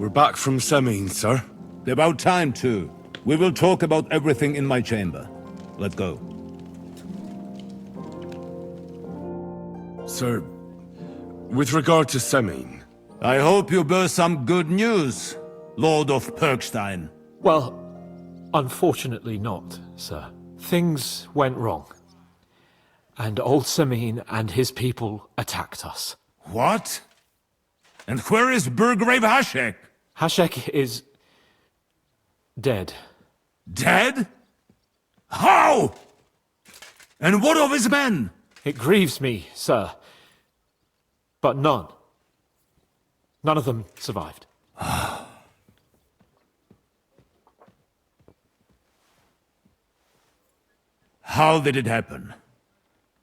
We're back from Semin, sir. About time, too. We will talk about everything in my chamber. Let's go. Sir, with regard to Semin... I hope you bear some good news, Lord of Perkstein. Well, unfortunately not, sir. Things went wrong. And old Semin and his people attacked us. What? And where is Burgrave Hashek? Hashek is... dead. Dead? How? And what of his men? It grieves me, sir. But none of them survived. How did it happen?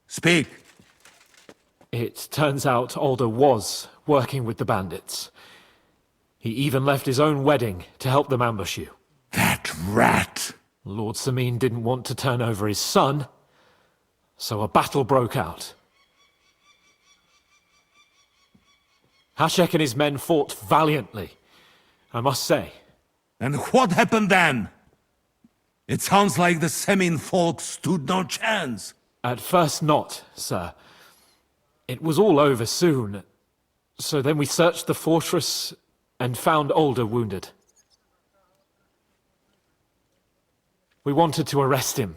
Speak. It turns out Alder was working with the bandits. He even left his own wedding to help them ambush you. That rat! Lord Semin didn't want to turn over his son, so a battle broke out. Hashek and his men fought valiantly, I must say. And what happened then? It sounds like the Semin folk stood no chance. At first not, sir. It was all over soon. So then we searched the fortress and found Alder wounded. We wanted to arrest him,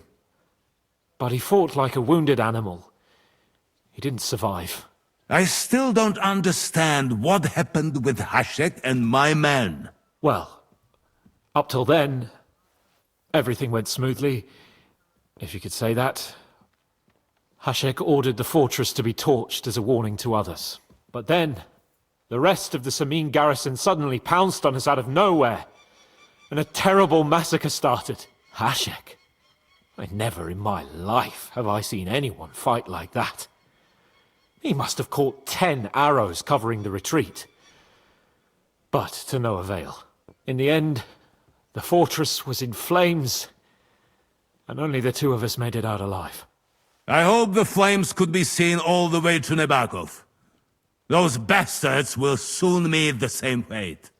but he fought like a wounded animal. He didn't survive. I still don't understand what happened with Hashek and my men. Well, up till then, everything went smoothly, if you could say that. Hashek ordered the fortress to be torched as a warning to others. But then, the rest of the Semin garrison suddenly pounced on us out of nowhere, and a terrible massacre started. Hashek? Never in my life have I seen anyone fight like that. He must have caught 10 arrows covering the retreat. But to no avail. In the end, the fortress was in flames, and only the two of us made it out alive. I hope the flames could be seen all the way to Nebakov. Those bastards will soon meet the same fate.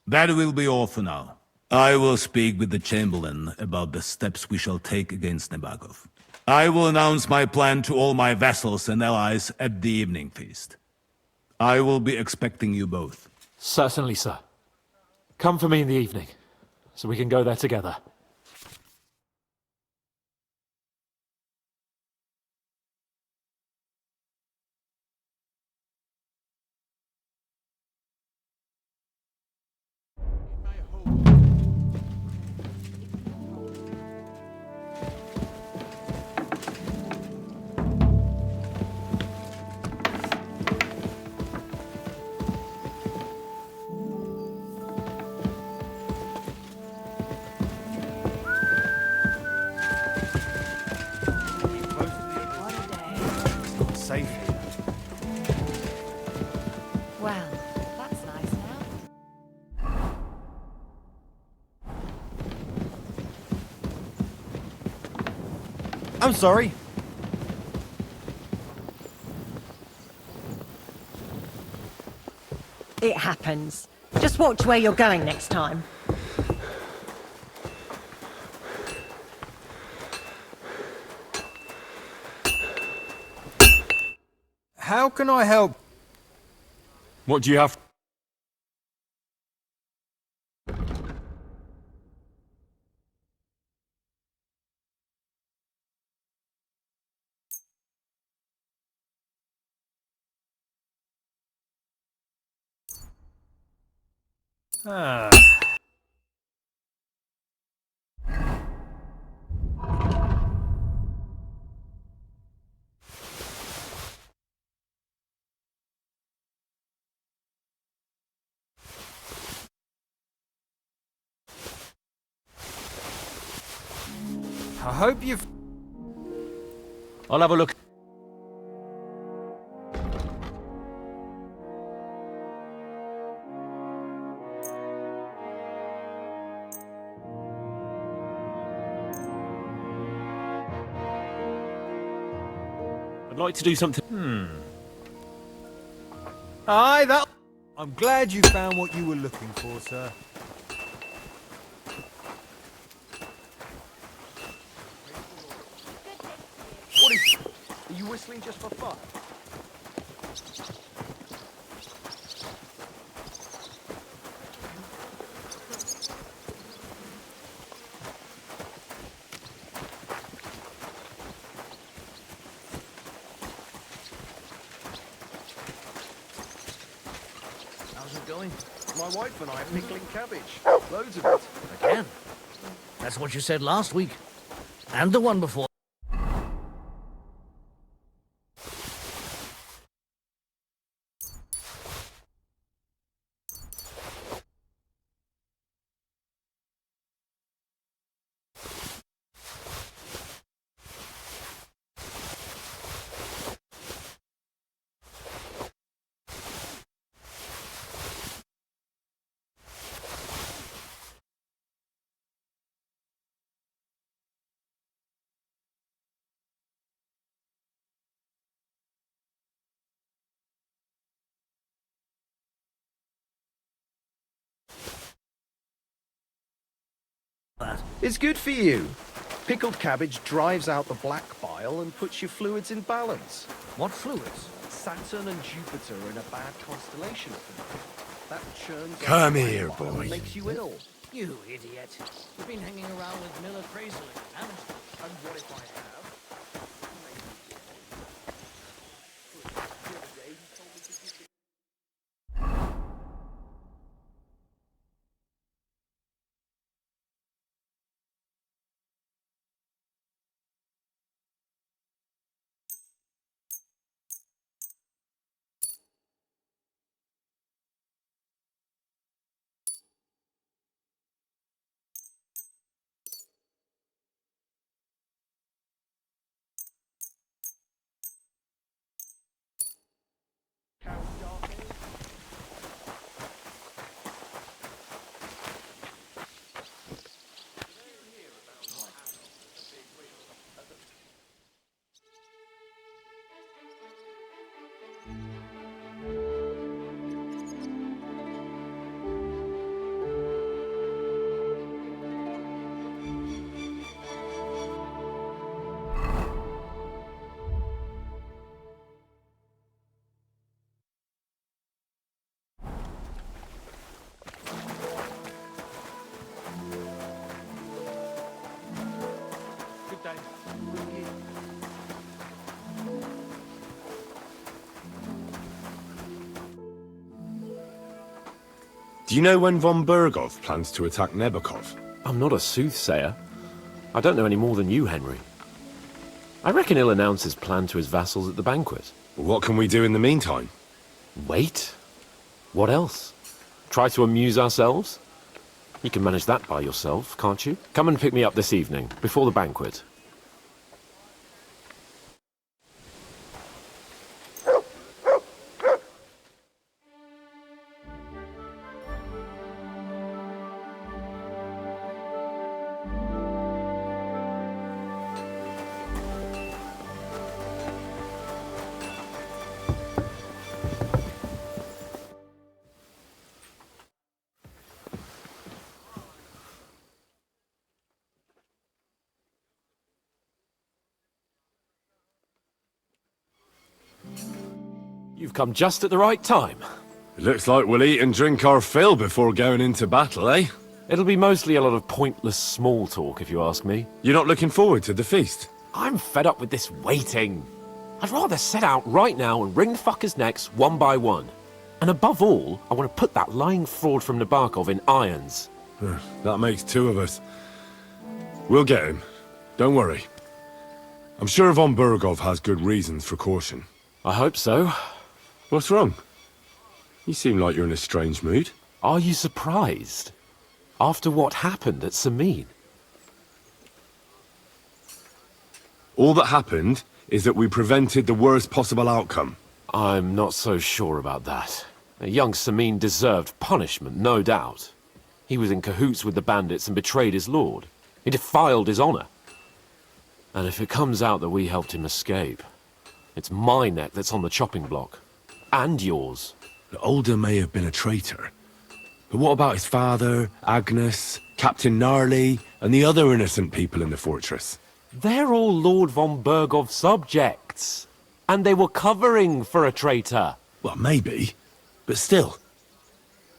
That will be all for now. I will speak with the Chamberlain about the steps we shall take against Nebakov. I will announce my plan to all my vassals and allies at the evening feast. I will be expecting you both. Certainly, sir. Come for me in the evening, so we can go there together. Well, that's nice now. I'm sorry. It happens. Just watch where you're going next time. How can I help? What do you have? Ah. I hope you've... I'll have a look. I'd like to do something... Aye, that... I'm glad you found what you were looking for, sir. What is... Are you whistling just for fun? How's it going? My wife and I are pickling cabbage. Loads of it. Again? That's what you said last week. And the one before. It's good for you. Pickled cabbage drives out the black bile and puts your fluids in balance. What fluids? Saturn and Jupiter are in a bad constellation at the moment. That churns out Come black here, bile boy. and makes you ill. You idiot. You've been hanging around with Miller crazily, haven't you? And what if I have? Good day. Do you know when von Bergov plans to attack Nebukov? I'm not a soothsayer. I don't know any more than you, Henry. I reckon he'll announce his plan to his vassals at the banquet. What can we do in the meantime? Wait? What else? Try to amuse ourselves? You can manage that by yourself, can't you? Come and pick me up this evening, before the banquet. You've come just at the right time. It looks like we'll eat and drink our fill before going into battle, eh? It'll be mostly a lot of pointless small talk, if you ask me. You're not looking forward to the feast? I'm fed up with this waiting. I'd rather set out right now and wring the fuckers' necks one by one. And above all, I want to put that lying fraud from Nabokov in irons. That makes two of us. We'll get him. Don't worry. I'm sure von Bergov has good reasons for caution. I hope so. What's wrong? You seem like you're in a strange mood. Are you surprised? After what happened at Samin? All that happened is that we prevented the worst possible outcome. I'm not so sure about that. Young Samin deserved punishment, no doubt. He was in cahoots with the bandits and betrayed his lord. He defiled his honor. And if it comes out that we helped him escape, It's my neck that's on the chopping block. And yours. Alder may have been a traitor. But what about his father, Agnes, Captain Gnarly, and the other innocent people in the fortress? They're all Lord von Bergov's subjects. And they were covering for a traitor. Well, maybe. But still.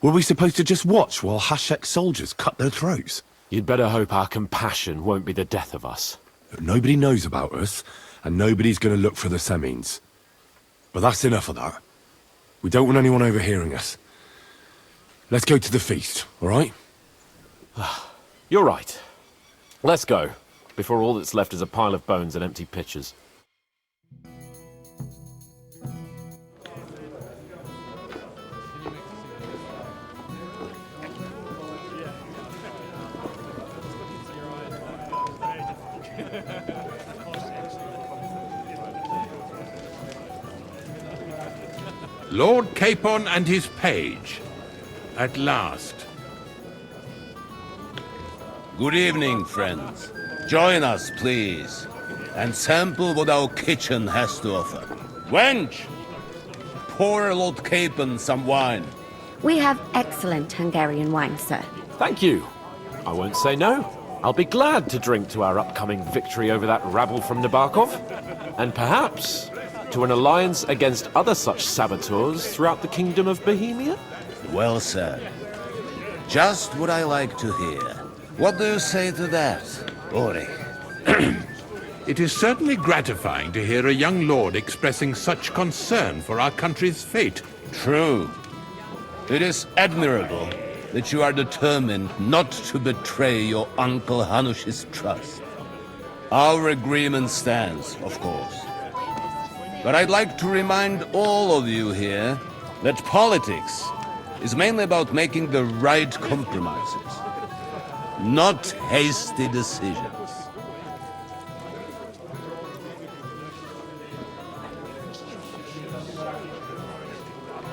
Were we supposed to just watch while Hashek's soldiers cut their throats? You'd better hope our compassion won't be the death of us. Nobody knows about us, and nobody's going to look for the Semines. But that's enough of that. We don't want anyone overhearing us. Let's go to the feast, all right? You're right. Let's go, before all that's left is a pile of bones and empty pitchers. Lord Capon and his page. At last. Good evening, friends. Join us, please, and sample what our kitchen has to offer. Wench, pour Lord Capon some wine. We have excellent Hungarian wine, sir. Thank you. I won't say no. I'll be glad to drink to our upcoming victory over that rabble from Nabokov. And perhaps to an alliance against other such saboteurs throughout the Kingdom of Bohemia? Well said. Just what I like to hear. What do you say to that, Ori? It is certainly gratifying to hear a young lord expressing such concern for our country's fate. True. It is admirable that you are determined not to betray your Uncle Hanush's trust. Our agreement stands, of course. But I'd like to remind all of you here that politics is mainly about making the right compromises, not hasty decisions.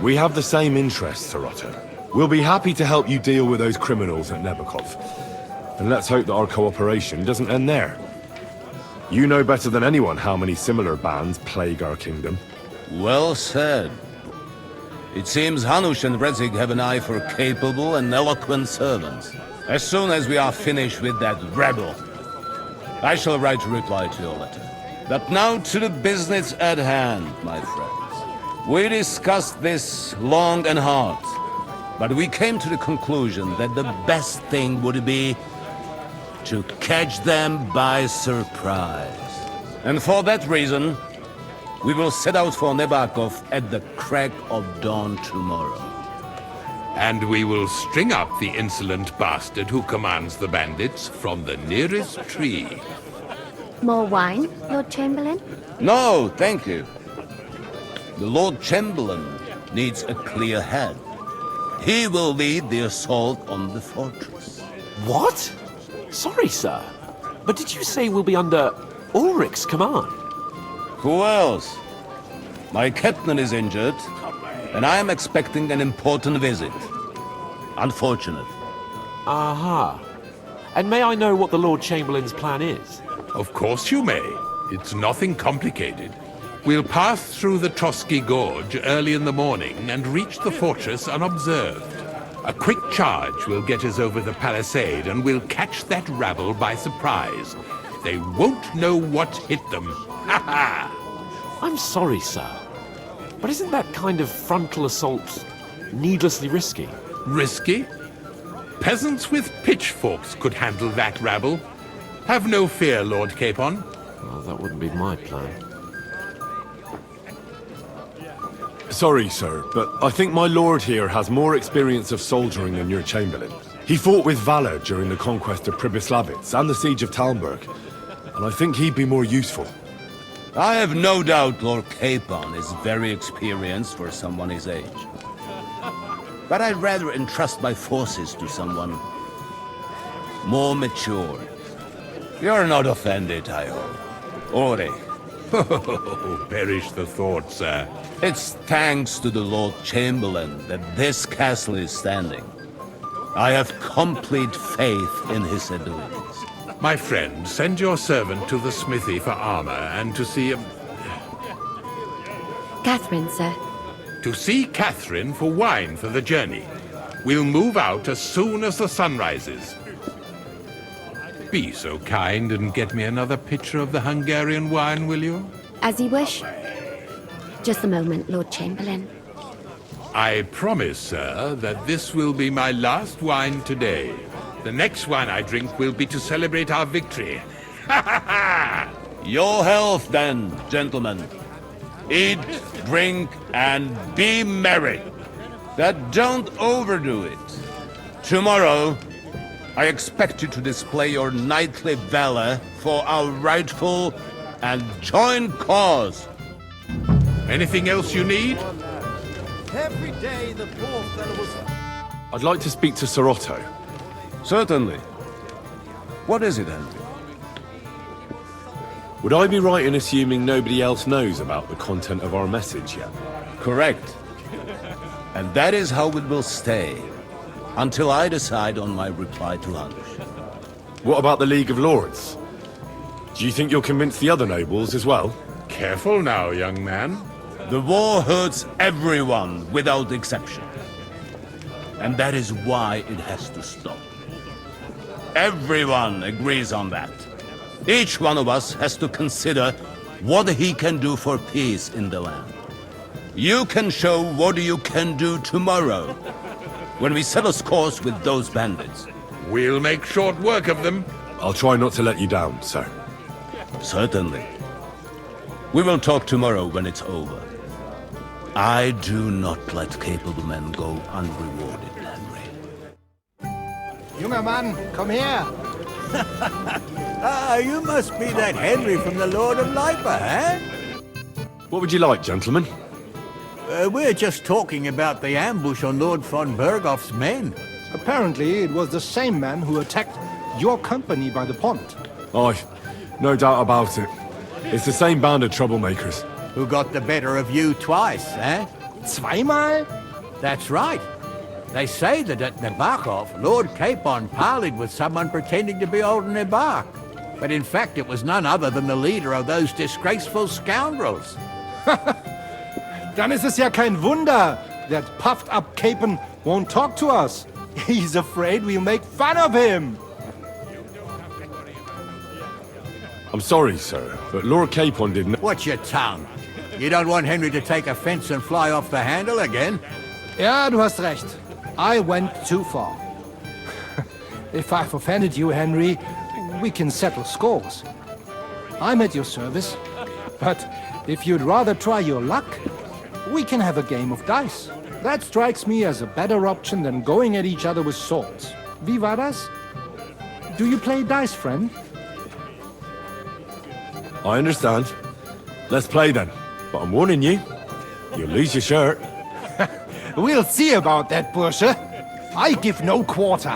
We have the same interests, Sarota. We'll be happy to help you deal with those criminals at Nebokov. And let's hope that our cooperation doesn't end there. You know better than anyone how many similar bands plague our kingdom. Well said. It seems Hanush and Rezig have an eye for capable and eloquent servants. As soon as we are finished with that rebel, I shall write a reply to your letter. But now to the business at hand, my friends. We discussed this long and hard, but we came to the conclusion that the best thing would be to catch them by surprise. And for that reason, we will set out for Nebakov at the crack of dawn tomorrow. And we will string up the insolent bastard who commands the bandits from the nearest tree. More wine, Lord Chamberlain? No, thank you. The Lord Chamberlain needs a clear head. He will lead the assault on the fortress. What? Sorry, sir. But did you say we'll be under Ulrich's command? Who else? My captain is injured, and I am expecting an important visit. Unfortunate. Aha. And may I know what the Lord Chamberlain's plan is? Of course you may. It's nothing complicated. We'll pass through the Trotsky Gorge early in the morning and reach the fortress unobserved. A quick charge will get us over the palisade and we'll catch that rabble by surprise. They won't know what hit them. Ha ha! I'm sorry, sir. But isn't that kind of frontal assault needlessly risky? Risky? Peasants with pitchforks could handle that rabble. Have no fear, Lord Capon. Well, that wouldn't be my plan. Sorry, sir, but I think my lord here has more experience of soldiering than your Chamberlain. He fought with valor during the conquest of Pribyslavitz and the siege of Talmberg, and I think he'd be more useful. I have no doubt Lord Capon is very experienced for someone his age. But I'd rather entrust my forces to someone more mature. You're not offended, I hope. Ori. Oh, perish the thought, sir. It's thanks to the Lord Chamberlain that this castle is standing. I have complete faith in his abilities. My friend, send your servant to the smithy for armor and to see Catherine, sir. To see Catherine for wine for the journey. We'll move out as soon as the sun rises. Be so kind and get me another pitcher of the Hungarian wine, will you? As you wish. Just a moment, Lord Chamberlain. I promise, sir, that this will be my last wine today. The next wine I drink will be to celebrate our victory. Ha ha ha! Your health, then, gentlemen. Eat, drink, and be merry. But don't overdo it. Tomorrow, I expect you to display your knightly valor for our rightful and joint cause. Anything else you need? Every day the poor fellow was... I'd like to speak to Sir Otto. Certainly. What is it, Henry? Would I be right in assuming nobody else knows about the content of our message yet? Correct. And that is how it will stay, until I decide on my reply to lunch. What about the League of Lords? Do you think you'll convince the other nobles as well? Careful now, young man. The war hurts everyone without exception. And that is why it has to stop. Everyone agrees on that. Each one of us has to consider what he can do for peace in the land. You can show what you can do tomorrow, when we settle scores with those bandits. We'll make short work of them. I'll try not to let you down, sir. Certainly. We will talk tomorrow when it's over. I do not let capable men go unrewarded, Henry. Junger Mann, komm her! Ah, you must be that Henry from the Lord of Lipa, eh? What would you like, gentlemen? We're just talking about the ambush on Lord von Berghoff's men. Apparently, it was the same man who attacked your company by the pond. Aye, no doubt about it. It's the same band of troublemakers. Who got the better of you twice, eh? Zweimal? That's right. They say that at Nabokov, Lord Capon parleyed with someone pretending to be old Nabok. But in fact, it was none other than the leader of those disgraceful scoundrels. Dann ist es ja kein Wunder that puffed-up Capon won't talk to us. He's afraid we'll make fun of him. I'm sorry, sir, but Lord Capon didn't... Watch your tongue. You don't want Henry to take offense and fly off the handle again? Ja, du hast recht. I went too far. If I've offended you, Henry, we can settle scores. I'm at your service. But if you'd rather try your luck, we can have a game of dice. That strikes me as a better option than going at each other with swords. Wie war das? Do you play dice, friend? I understand. Let's play then. But I'm warning you, you'll lose your shirt. We'll see about that, Bursche. I give no quarter.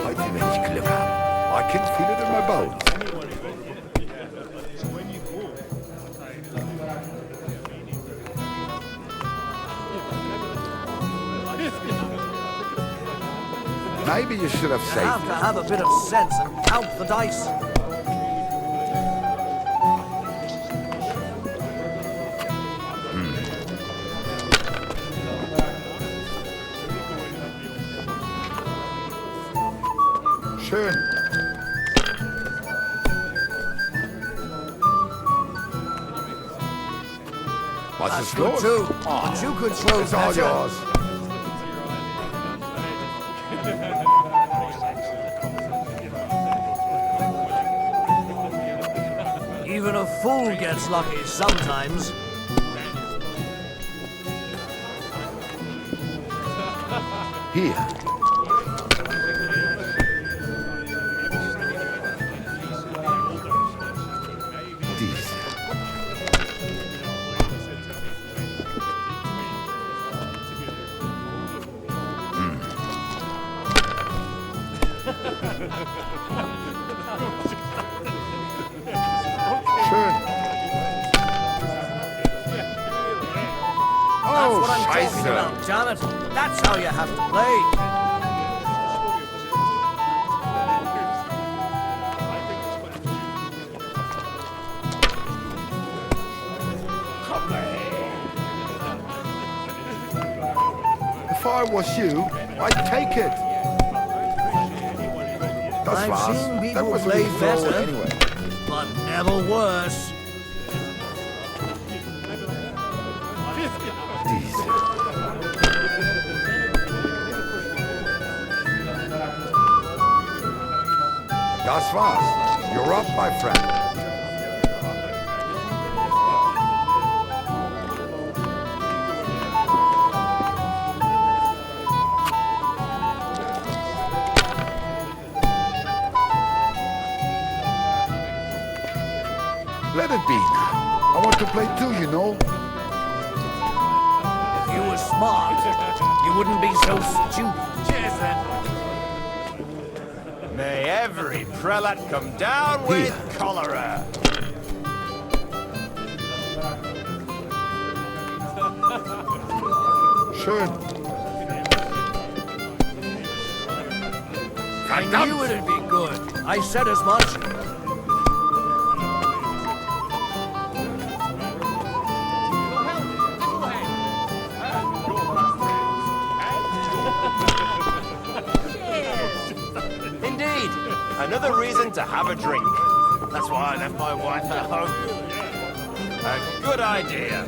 Heute will ich Glück haben. I can feel it in my bones. Maybe you should have saved have to have a bit of sense and count the dice. Schön. Was ist los? Too. But you could throw It's all better. yours. Even a fool gets lucky sometimes. Hier. Diese. Ryzen. About, damn it. That's how you have to play. If I was you, I'd take it. That's I've fast. seen That people wasn't play really forward better, anyway. but never worse. Das war's. You're up, my friend. Let it be now. I want to play too, you know. If you were smart, you wouldn't be so stupid. Cheers, then. May every prelate come down with cholera. Schön. I knew it'd be good. I said as much. Indeed, another reason to have a drink. That's why I left my wife at home. A good idea.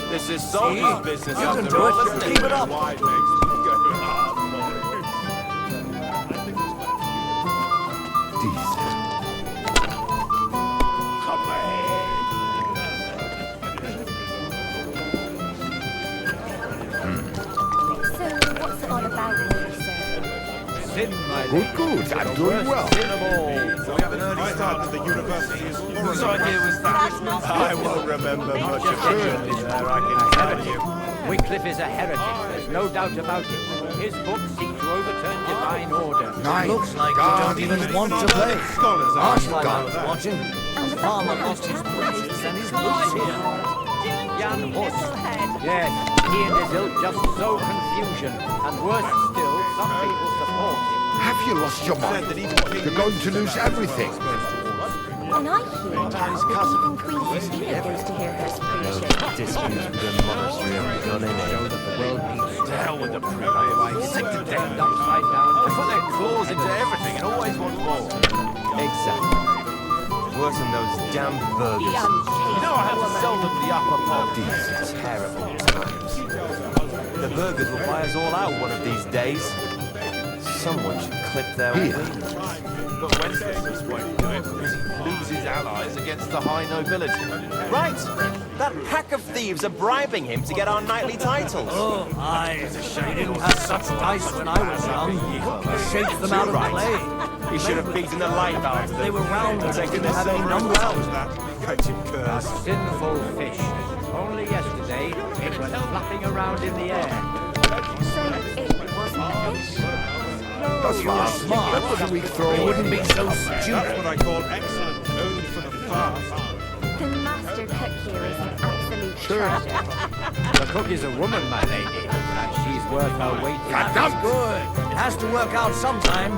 This is soldier's business You can after do all, it. isn't it? Keep it up. So, what's it all about, really, sir? Sin, my Good, good. I'm doing well. sin of all. We have an early start to the university. Whose idea was that? I won't remember much of it there, I can tell you. Wycliffe is a heretic, there's no doubt about it. His books seek to overturn divine order. Nice. Looks like you don't even want to play. Last time I was watching, the farmer lost his braces and his boots here. Jan Hus. Yes, he and his ilk just sow confusion. And worse still, some people support him. Have you lost your mind? You're going to lose everything. And I hear that even Queen Christina goes to hear her preaching. Disputes with the monastery have begun in Show that the world needs To hell with the priest. Sick to death. turned upside down. They put their claws into everything and always want more. Exactly. Worse than those damn burgers. You know I have to sell them the upper pot. These terrible times. The burgers will buy us all out one of these days. Someone should clip their wings. But Wenceslas won't do it because he loses allies against the high nobility. Right! That pack of thieves are bribing him to get our knightly titles. Oh, I didn't have such dice when I was young. Shake them out of play. He should have beaten the life out of them. They were round and taken didn't the have any silver numbers as well. on them. A sinful fish. Only yesterday, it was flapping around in the air. So, it wasn't a fish? That's fast. smart. That was a weak throw. They wouldn't be so stupid. I call excellent food for the fast. The master cook here is an absolute Sure. treasure. The cook is a woman, my lady, and she's worth her weight in That's good. It has to work out sometime.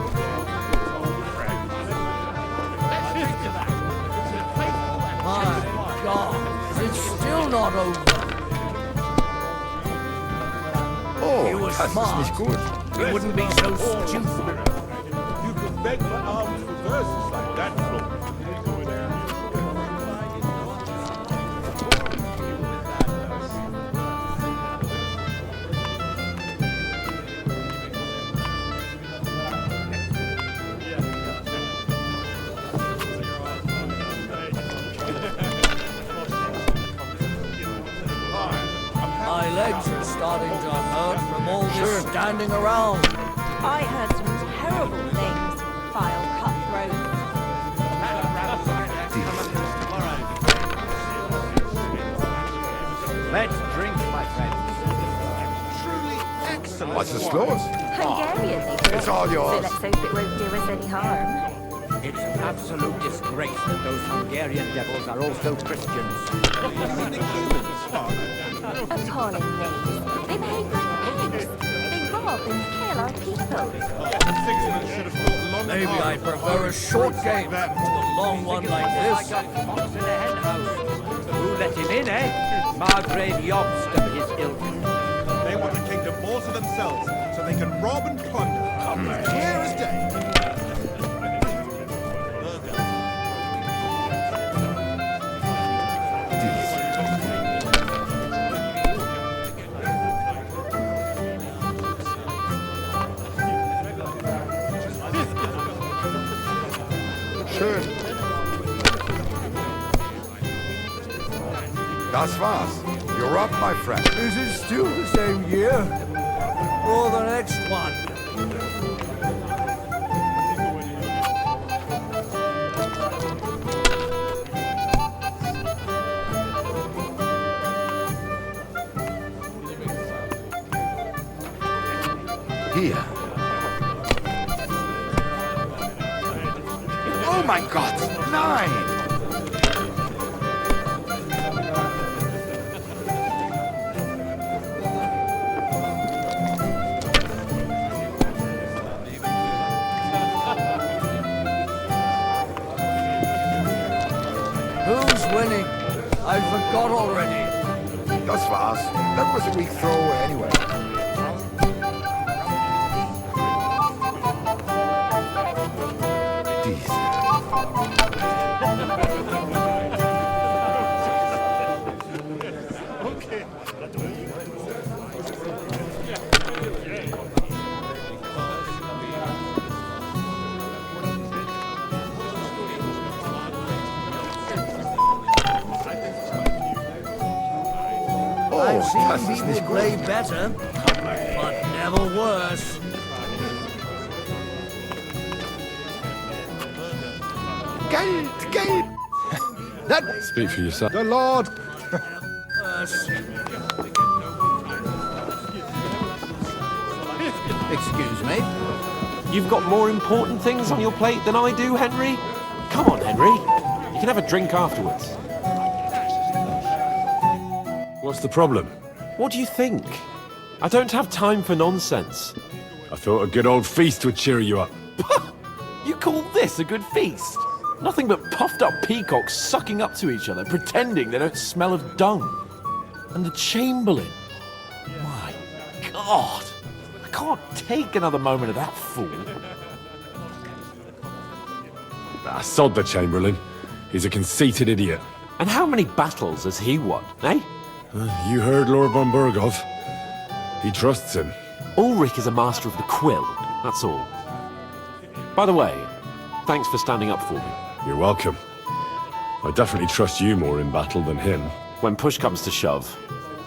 My God, it's still not over. Oh, You were das ist smart. nicht gut. It wouldn't be so stupid. You could beg for alms for verses like that. My legs are starting to hurt from all this standing around. I heard some terrible things, vile cutthroat. Let's drink, my friends. Was ist los? Hungarian, they say. It's all So yours. let's hope it won't do us any harm. It's an absolute disgrace that those Hungarian devils are also Christians. Appalling names. They They lay eggs. They rob and kill our people. Maybe I prefer a short game to a long one like this. Who let him in, eh? Margrave Yobster, his ilk. They want the kingdom all to themselves, so they can rob and plunder. Clear as day. Schön. Das war's. You're up, my friend. Is it still the same year? Or the next one? Here. Oh my God! Nein! Who's winning? I forgot already. Das war's. That was a weak throw anyway. I've seen people play better, but never worse. Geld, Geld! That Speak for yourself. the Lord. Excuse me? You've got more important things on your plate than I do, Henry? Come on, Henry. You can have a drink afterwards. What's the problem? What do you think? I don't have time for nonsense. I thought a good old feast would cheer you up. You call this a good feast? Nothing but puffed up peacocks sucking up to each other, pretending they don't smell of dung. And the Chamberlain. My God. I can't take another moment of that fool. Ah, sod the Chamberlain. He's a conceited idiot. And how many battles has he won, eh? You heard Lord von Burgov. He trusts him. Ulrich is a master of the quill, that's all. By the way, thanks for standing up for me. You're welcome. I definitely trust you more in battle than him. When push comes to shove,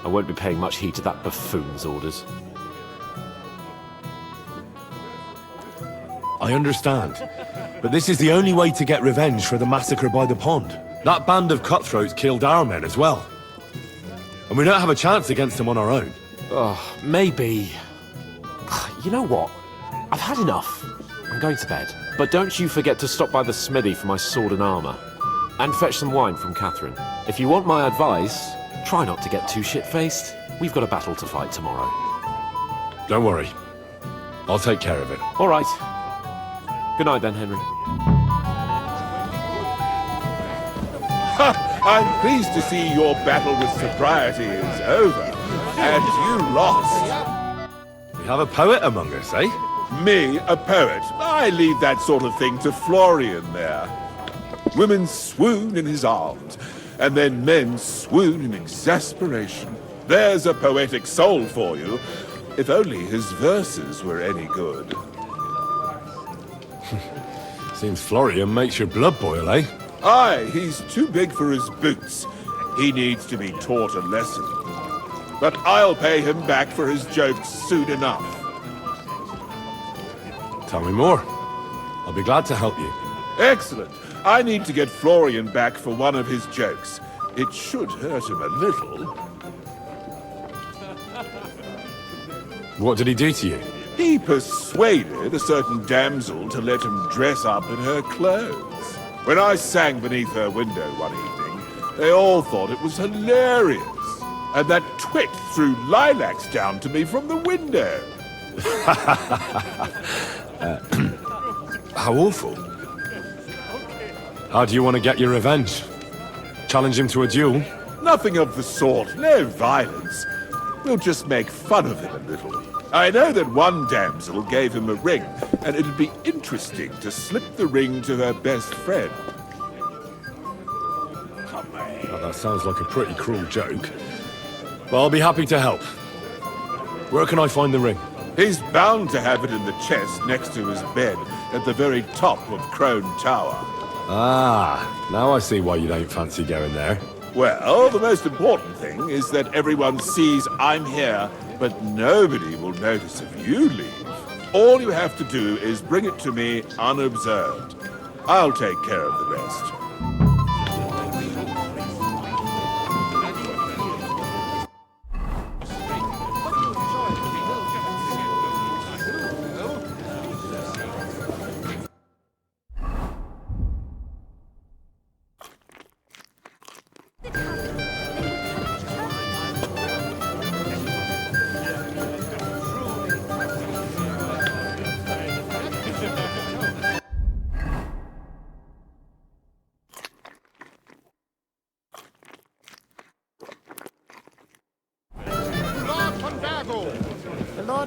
I won't be paying much heed to that buffoon's orders. I understand. But this is the only way to get revenge for the massacre by the pond. That band of cutthroats killed our men as well. And we don't have a chance against them on our own. Oh, maybe. You know what? I've had enough. I'm going to bed. But don't you forget to stop by the smithy for my sword and armor. And fetch some wine from Catherine. If you want my advice, try not to get too shit-faced. We've got a battle to fight tomorrow. Don't worry. I'll take care of it. All right. Good night then, Henry. I'm pleased to see your battle with sobriety is over, and you lost. We have a poet among us, eh? Me, a poet. I leave that sort of thing to Florian there. Women swoon in his arms, and then men swoon in exasperation. There's a poetic soul for you, if only his verses were any good. Seems Florian makes your blood boil, eh? Aye, he's too big for his boots. He needs to be taught a lesson. But I'll pay him back for his jokes soon enough. Tell me more. I'll be glad to help you. Excellent. I need to get Florian back for one of his jokes. It should hurt him a little. What did he do to you? He persuaded a certain damsel to let him dress up in her clothes. When I sang beneath her window one evening, they all thought it was hilarious. And that twit threw lilacs down to me from the window. How awful. How do you want to get your revenge? Challenge him to a duel? Nothing of the sort, no violence. We'll just make fun of him a little. I know that one damsel gave him a ring, and it'd be interesting to slip the ring to her best friend. Well, that sounds like a pretty cruel joke. But I'll be happy to help. Where can I find the ring? He's bound to have it in the chest next to his bed at the very top of Crone Tower. Ah, now I see why you don't fancy going there. Well, the most important thing is that everyone sees I'm here, but nobody will notice if you leave. All you have to do is bring it to me unobserved. I'll take care of the rest.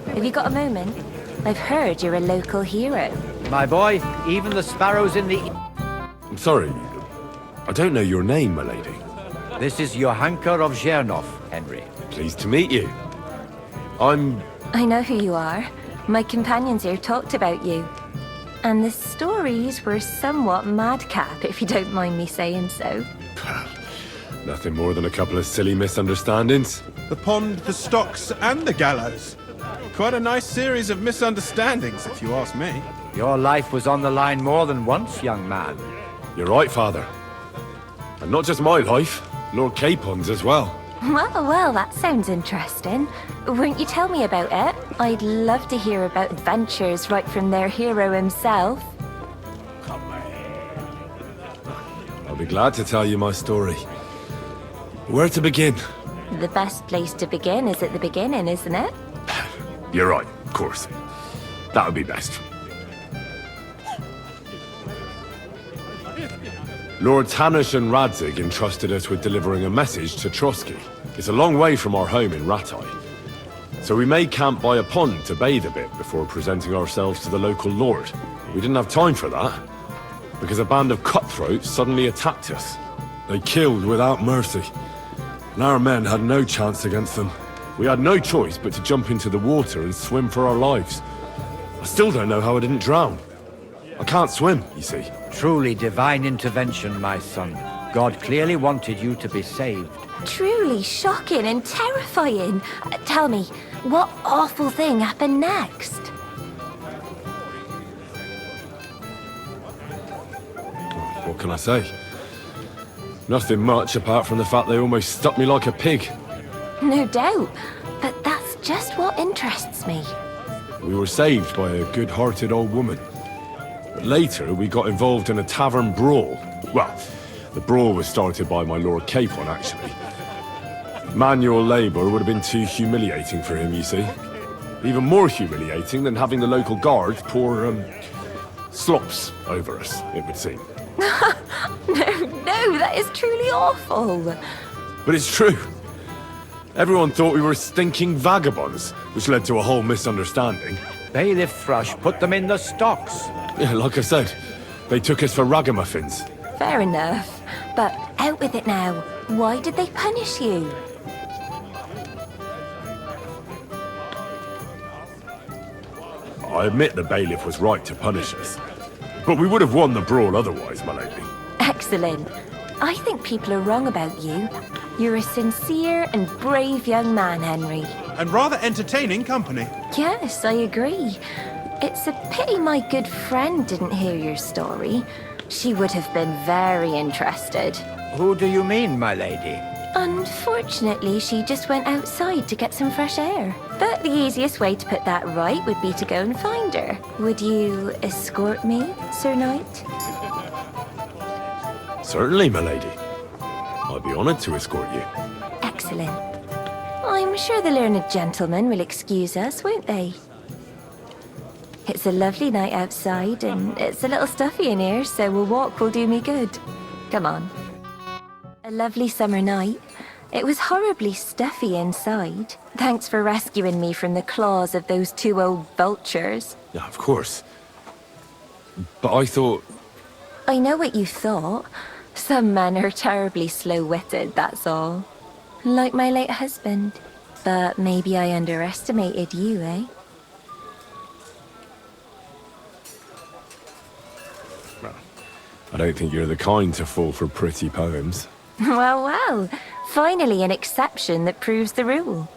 Have you got a moment? I've heard you're a local hero. My boy, even the sparrows in the... I'm sorry. I don't know your name, my lady. This is Johanka of Zhernov, Henry. Pleased to meet you. I know who you are. My companions here talked about you. And the stories were somewhat madcap, if you don't mind me saying so. Nothing more than a couple of silly misunderstandings. The pond, the stocks, and the gallows. Quite a nice series of misunderstandings, if you ask me. Your life was on the line more than once, young man. You're right, Father. And not just my life, Lord Capon's as well. Well, that sounds interesting. Won't you tell me about it? I'd love to hear about adventures right from their hero himself. I'll be glad to tell you my story. Where to begin? The best place to begin is at the beginning, isn't it? You're right, of course. That would be best. Lords Hanush and Radzig entrusted us with delivering a message to Trotsky. It's a long way from our home in Ratai. So we made camp by a pond to bathe a bit before presenting ourselves to the local lord. We didn't have time for that, because a band of cutthroats suddenly attacked us. They killed without mercy, and our men had no chance against them. We had no choice but to jump into the water and swim for our lives. I still don't know how I didn't drown. I can't swim, you see. Truly divine intervention, my son. God clearly wanted you to be saved. Truly shocking and terrifying. Tell me, what awful thing happened next? What can I say? Nothing much apart from the fact they almost stuck me like a pig. No doubt, but that's just what interests me. We were saved by a good-hearted old woman. But later, we got involved in a tavern brawl. Well, the brawl was started by my Lord Capon, actually. Manual labor would have been too humiliating for him, you see. Even more humiliating than having the local guards pour, slops over us, it would seem. No, that is truly awful. But it's true. Everyone thought we were stinking vagabonds, which led to a whole misunderstanding. Bailiff Thrush put them in the stocks. Yeah, like I said, they took us for ragamuffins. Fair enough. But out with it now. Why did they punish you? I admit the bailiff was right to punish us. But we would have won the brawl otherwise, my lady. Excellent. I think people are wrong about you. You're a sincere and brave young man, Henry. And rather entertaining company. Yes, I agree. It's a pity my good friend didn't hear your story. She would have been very interested. Who do you mean, my lady? Unfortunately, she just went outside to get some fresh air. But the easiest way to put that right would be to go and find her. Would you escort me, Sir Knight? Certainly, my lady. I'd be honored to escort you. Excellent. I'm sure the learned gentlemen will excuse us, won't they? It's a lovely night outside, and it's a little stuffy in here, so a walk will do me good. Come on. A lovely summer night. It was horribly stuffy inside. Thanks for rescuing me from the claws of those two old vultures. Yeah, of course. But I thought... I know what you thought. Some men are terribly slow-witted, that's all. Like my late husband. But maybe I underestimated you, eh? I don't think you're the kind to fall for pretty poems. Well. Finally an exception that proves the rule.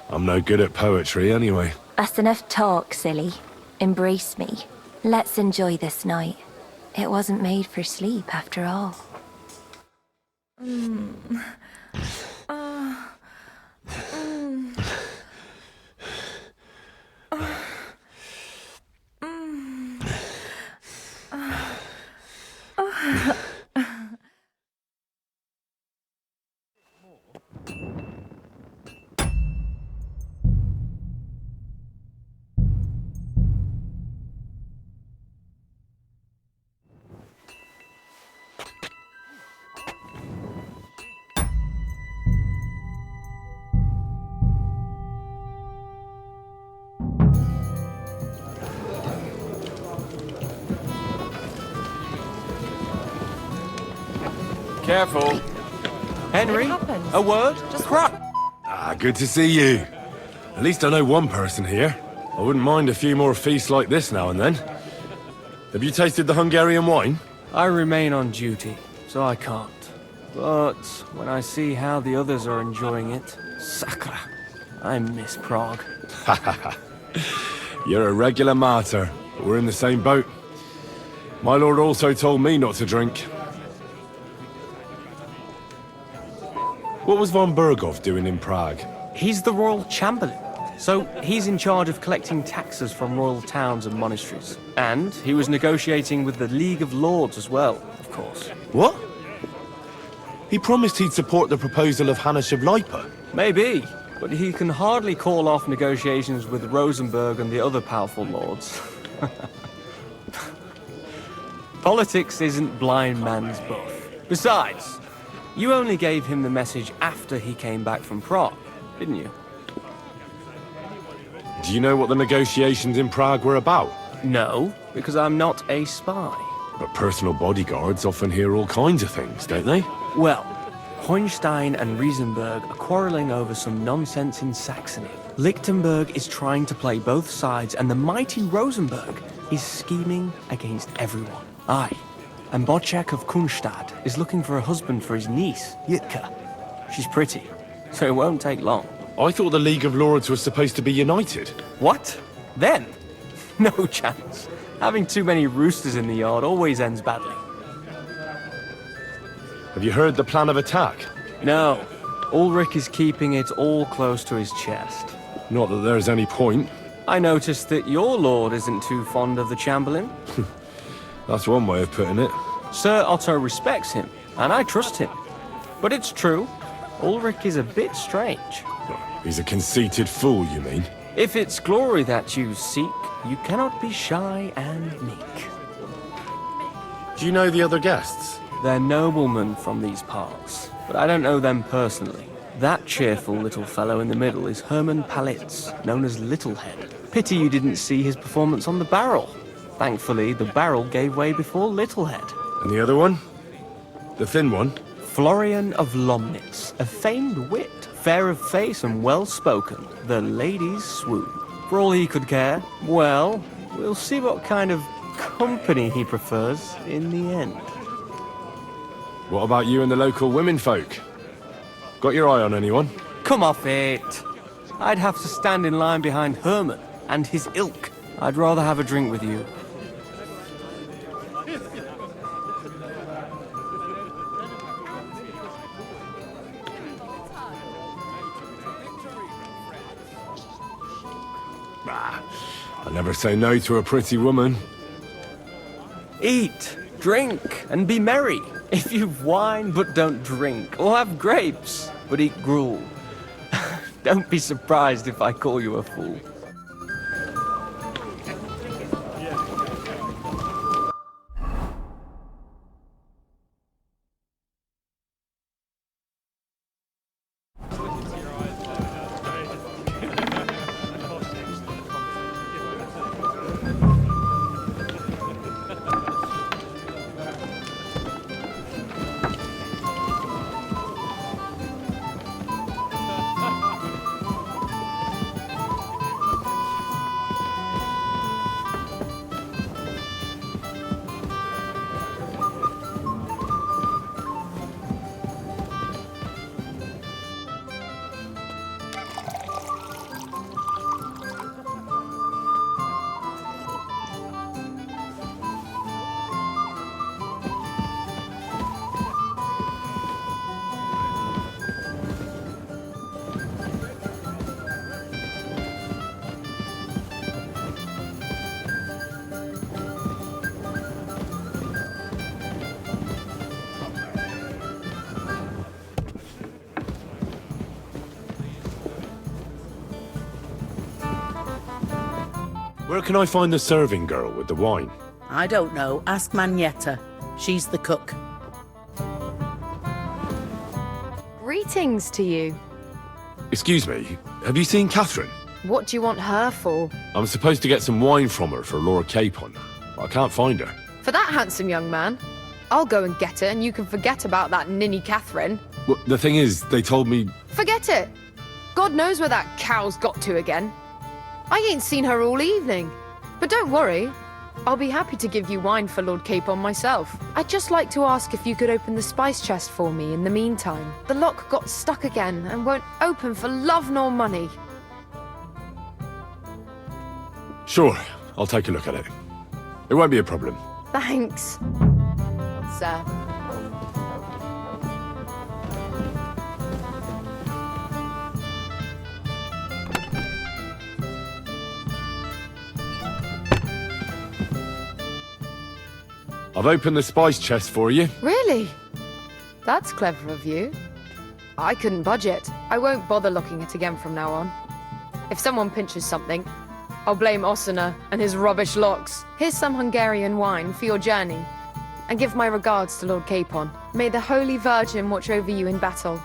I'm no good at poetry anyway. That's enough talk, silly. Embrace me. Let's enjoy this night. It wasn't made for sleep, after all. Careful. Henry, a word? Just crap. Ah, good to see you. At least I know one person here. I wouldn't mind a few more feasts like this now and then. Have you tasted the Hungarian wine? I remain on duty, so I can't. But when I see how the others are enjoying it, sacre, I miss Prague. You're a regular martyr, but we're in the same boat. My lord also told me not to drink. What was von Berghoff doing in Prague? He's the royal chamberlain, so he's in charge of collecting taxes from royal towns and monasteries. And he was negotiating with the League of Lords as well, of course. What? He promised he'd support the proposal of Hannes of Lipa. Maybe, but he can hardly call off negotiations with Rosenberg and the other powerful lords. Politics isn't blind man's buff. Besides, you only gave him the message after he came back from Prague, didn't you? Do you know what the negotiations in Prague were about? No, because I'm not a spy. But personal bodyguards often hear all kinds of things, don't they? Well, Hohenstein and Riesenberg are quarreling over some nonsense in Saxony. Lichtenberg is trying to play both sides, and the mighty Rosenberg is scheming against everyone. Aye. And Bocek of Kunstadt is looking for a husband for his niece, Yitka. She's pretty, so it won't take long. I thought the League of Lords was supposed to be united. What? Then? No chance. Having too many roosters in the yard always ends badly. Have you heard the plan of attack? No. Ulrich is keeping it all close to his chest. Not that there's any point. I noticed that your lord isn't too fond of the Chamberlain. That's one way of putting it. Sir Otto respects him, and I trust him. But it's true, Ulrich is a bit strange. He's a conceited fool, you mean? If it's glory that you seek, you cannot be shy and meek. Do you know the other guests? They're noblemen from these parts, but I don't know them personally. That cheerful little fellow in the middle is Hermann Palitz, known as Littlehead. Pity you didn't see his performance on the barrel. Thankfully, the barrel gave way before Littlehead. And the other one? The thin one? Florian of Lomnitz, a famed wit, fair of face and well-spoken. The ladies swoon. For all he could care, well, we'll see what kind of company he prefers in the end. What about you and the local womenfolk? Got your eye on anyone? Come off it. I'd have to stand in line behind Hermann and his ilk. I'd rather have a drink with you. I never say no to a pretty woman. Eat, drink, and be merry. If you've wine but don't drink, or have grapes but eat gruel. Don't be surprised if I call you a fool. Where can I find the serving girl with the wine? I don't know. Ask Magnetta. She's the cook. Greetings to you. Excuse me, have you seen Catherine? What do you want her for? I'm supposed to get some wine from her for Lord Capon, but I can't find her. For that handsome young man? I'll go and get it, and you can forget about that ninny Catherine. Well, the thing is, they told me... Forget it! God knows where that cow's got to again. I ain't seen her all evening. But don't worry, I'll be happy to give you wine for Lord Capon myself. I'd just like to ask if you could open the spice chest for me in the meantime. The lock got stuck again and won't open for love nor money. Sure, I'll take a look at it. It won't be a problem. Thanks, sir. I've opened the spice chest for you. Really? That's clever of you. I couldn't budge it. I won't bother locking it again from now on. If someone pinches something, I'll blame Osuna and his rubbish locks. Here's some Hungarian wine for your journey. And give my regards to Lord Capon. May the Holy Virgin watch over you in battle.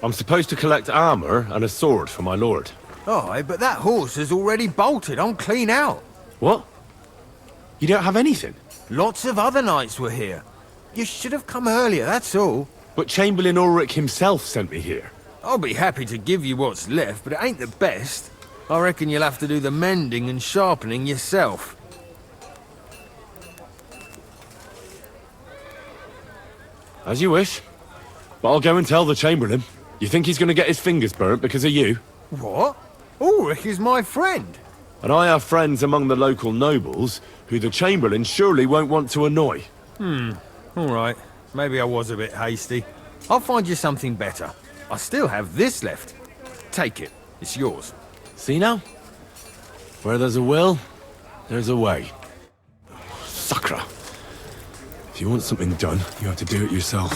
I'm supposed to collect armor and a sword for my lord. Oh, but that horse is already bolted. I'm clean out. What? You don't have anything? Lots of other knights were here. You should have come earlier, that's all. But Chamberlain Ulrich himself sent me here. I'll be happy to give you what's left, but it ain't the best. I reckon you'll have to do the mending and sharpening yourself. As you wish. But I'll go and tell the Chamberlain. You think he's going to get his fingers burnt because of you? What? Ulrich is my friend. And I have friends among the local nobles who the Chamberlain surely won't want to annoy. All right. Maybe I was a bit hasty. I'll find you something better. I still have this left. Take it. It's yours. See now? Where there's a will, there's a way. Sakra. If you want something done, you have to do it yourself.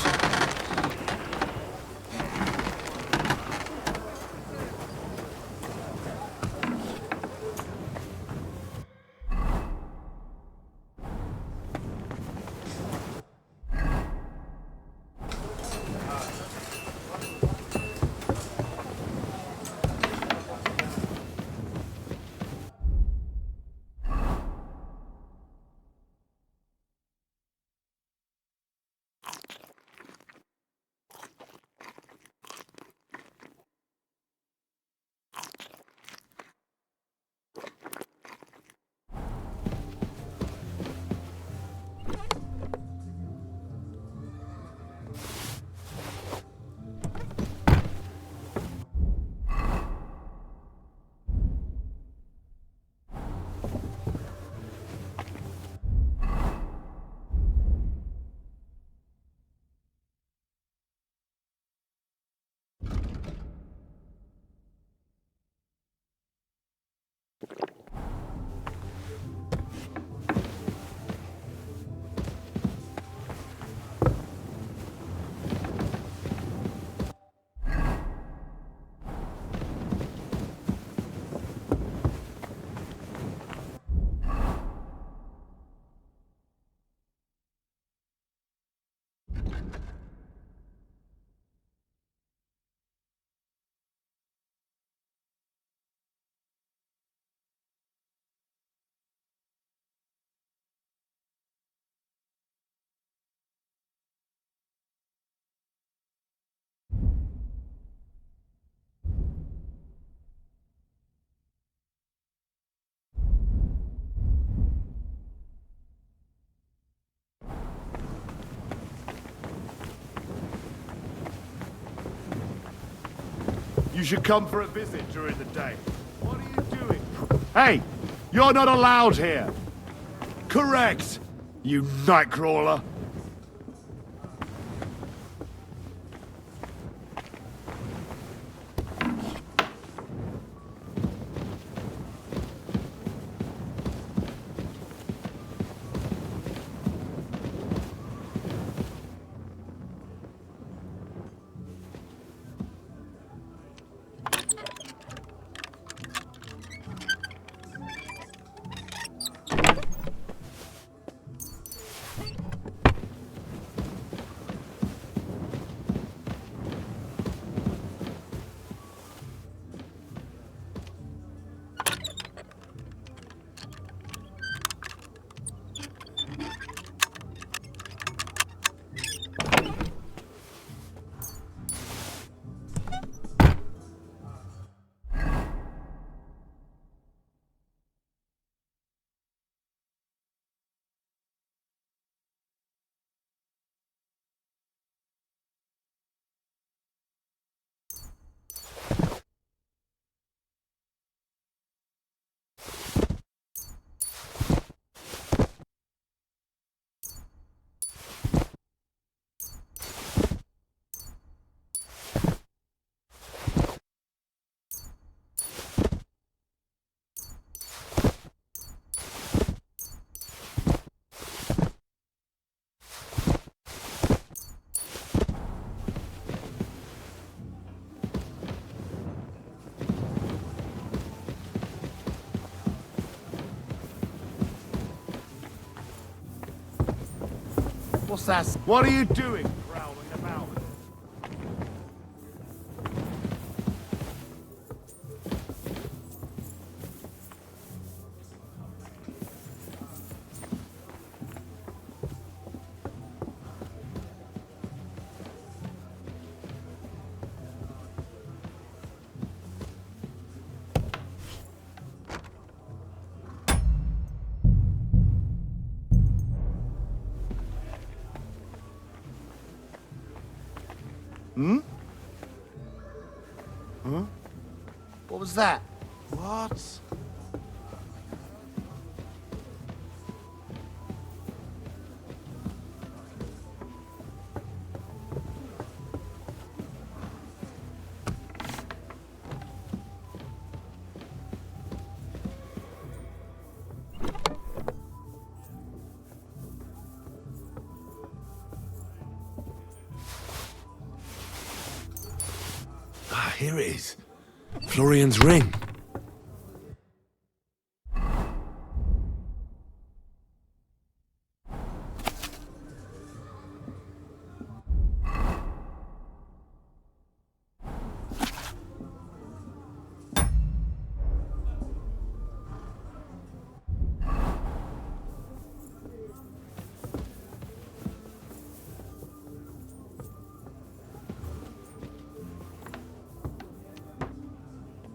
You should come for a visit during the day. What are you doing? Hey, you're not allowed here. Correct, you nightcrawler. What's that? What are you doing, prowling about? Hmm? Huh? What was that? What? Here it is. Florian's ring.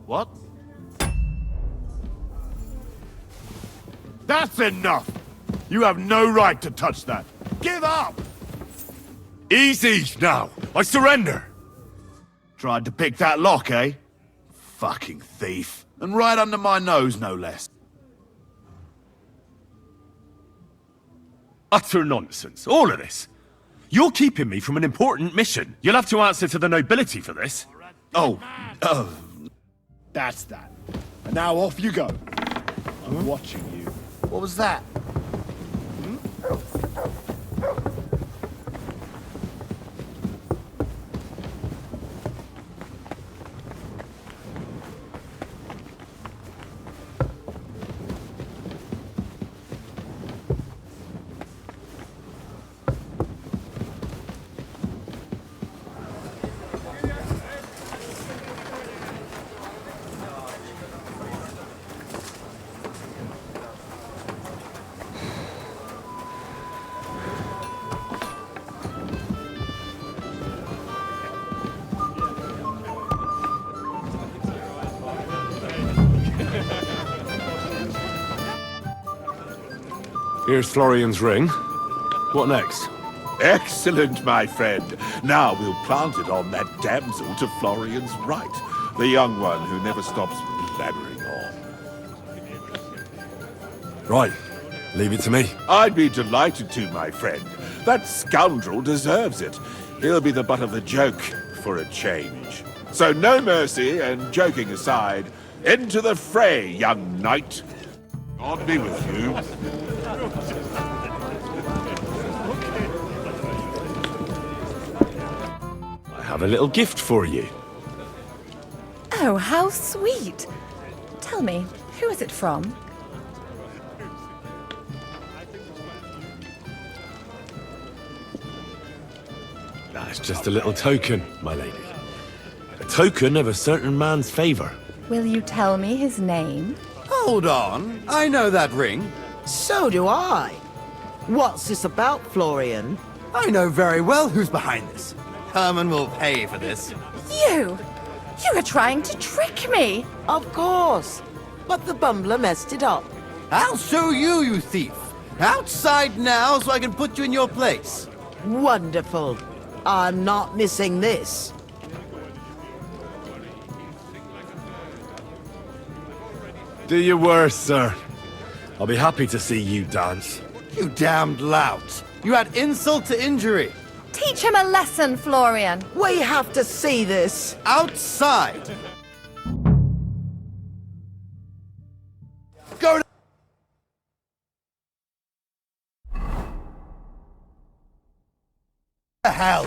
What? That's enough! You have no right to touch that. Give up! Easy now. I surrender. Tried to pick that lock, eh? Fucking thief. And right under my nose, no less. Utter nonsense. All of this. You're keeping me from an important mission. You'll have to answer to the nobility for this. Oh, that's that. And now off you go. I'm watching you. What was that? Here's Florian's ring. What next? Excellent, my friend. Now we'll plant it on that damsel to Florian's right. The young one who never stops blabbering on. Right. Leave it to me. I'd be delighted to, my friend. That scoundrel deserves it. He'll be the butt of the joke for a change. So no mercy, and joking aside, into the fray, young knight. God be with you. I have a little gift for you. Oh, how sweet. Tell me, who is it from? That's just a little token, my lady. A token of a certain man's favor. Will you tell me his name? Hold on. I know that ring. So do I. What's this about, Florian? I know very well who's behind this. Herman will pay for this. You! You were trying to trick me! Of course. But the bumbler messed it up. I'll show you, you thief. Outside now so I can put you in your place. Wonderful. I'm not missing this. Do your worst, sir. I'll be happy to see you dance. You damned lout. You add insult to injury. Teach him a lesson, Florian. We have to see this. Outside. Go to the hell.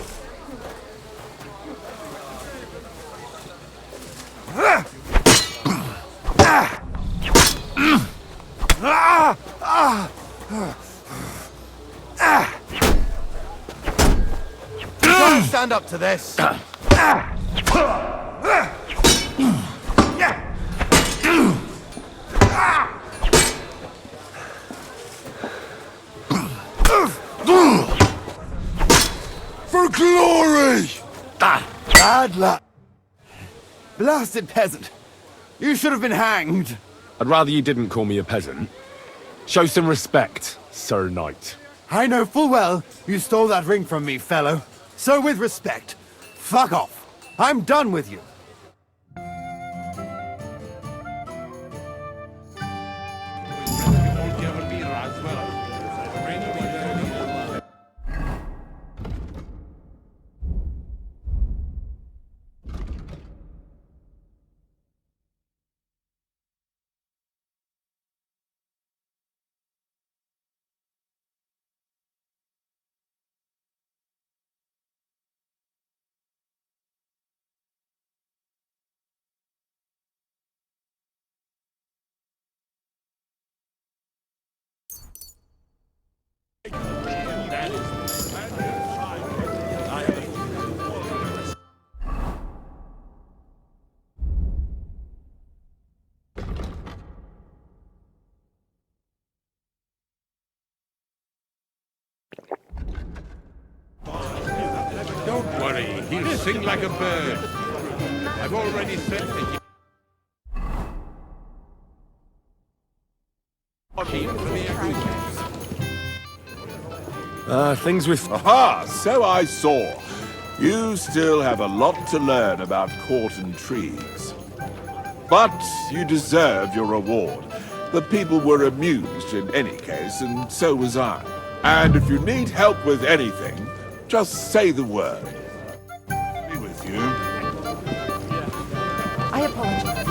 Don't stand up to this. For glory! Bad luck. Blasted peasant. You should have been hanged. I'd rather you didn't call me a peasant. Show some respect, Sir Knight. I know full well you stole that ring from me, fellow. So with respect, fuck off. I'm done with you. Don't worry, he'll sing like a bird. I've already said that you... Things with... Aha! So I saw. You still have a lot to learn about court intrigues. But you deserve your reward. The people were amused in any case, and so was I. And if you need help with anything, just say the word. Be with you. I apologize.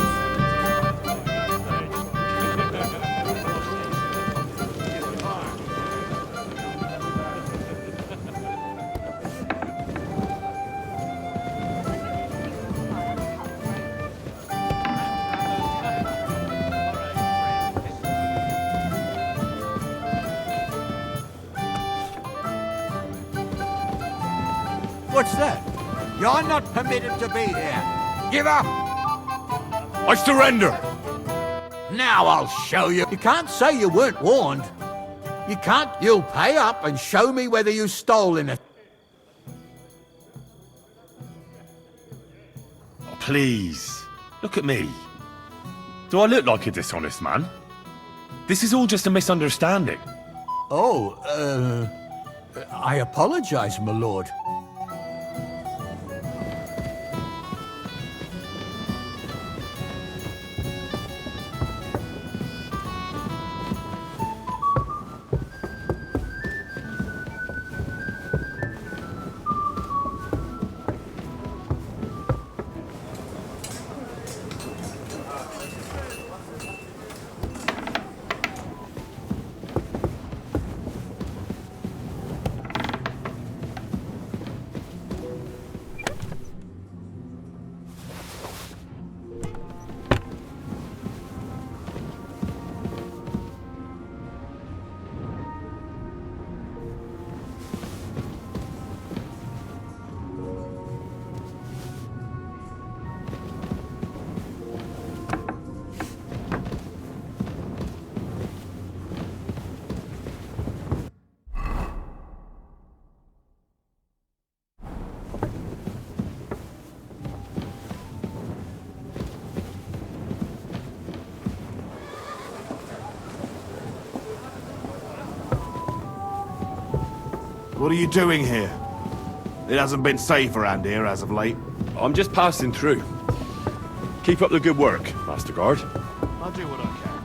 What's that? You're not permitted to be here. Give up! I surrender! Now I'll show you. You can't say you weren't warned. You can't. You'll pay up and show me whether you stole anything. Oh, please, look at me. Do I look like a dishonest man? This is all just a misunderstanding. Oh, I apologize, my lord. What are you doing here? It hasn't been safe around here as of late. I'm just passing through. Keep up the good work, Master Guard. I'll do what I can.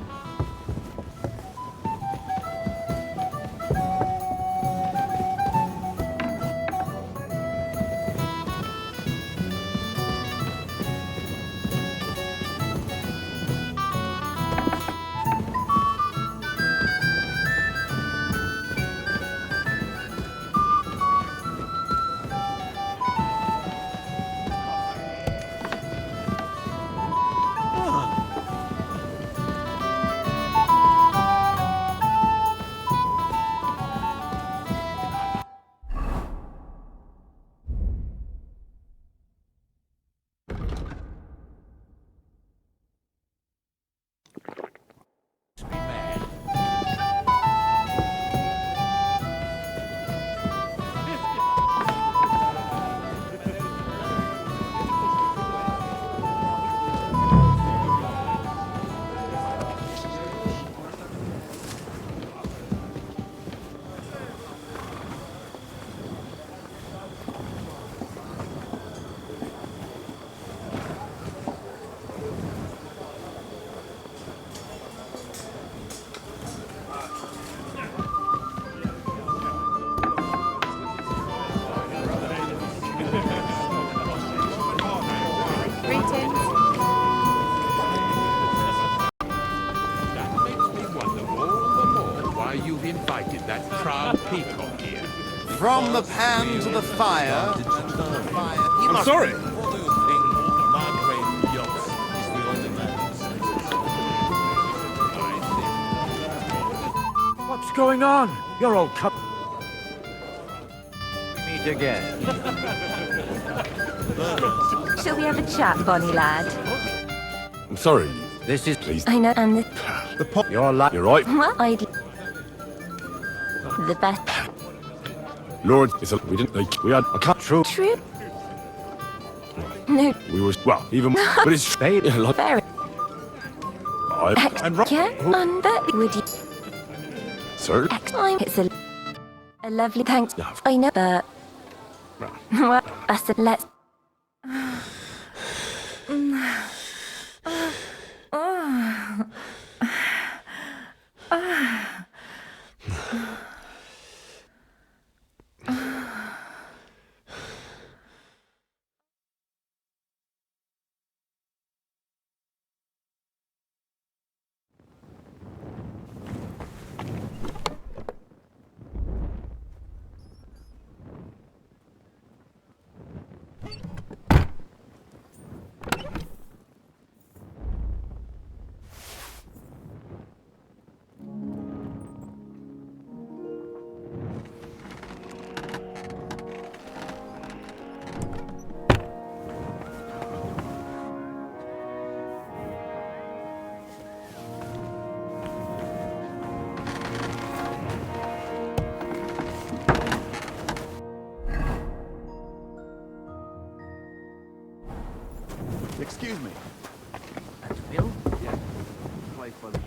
From the pan to the fire. I'm sorry. What's going on? You're all cut. Meet again. Shall we have a chat, Bonnie lad? I'm sorry. This is... Please. I know, and You're like... You're right. what I'd... The best... Lord, it's a... We didn't... Like, we had... I can't... True. True? No. We were... Well, even... But it's... Very. Like, Very. and... Yeah, and that would you... Sir? Excellent. It's a lovely thanks. I know, but... Well, that's it. Let's... Excuse me. That's Bill? Yeah. Place by the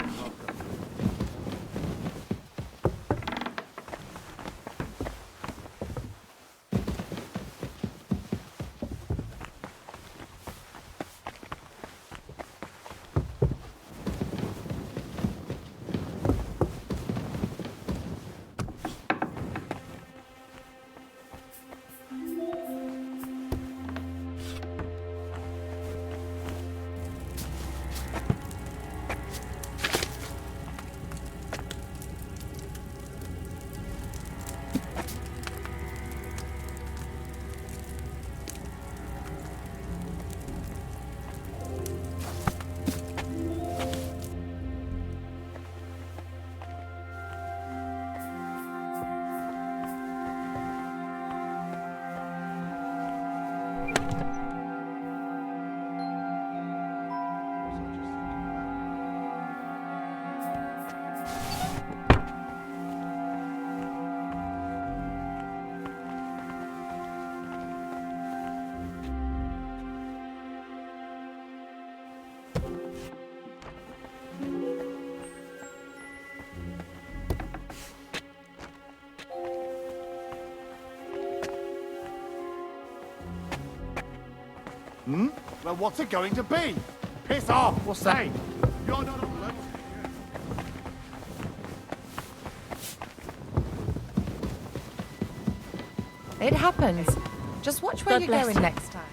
Hmm? Well, what's it going to be? Piss off! What's that? Hey, you're not allowed. It happens. Just watch where God you're bless going you. next time.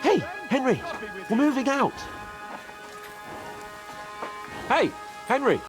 Hey, Henry, we're moving out. Hey, Henry.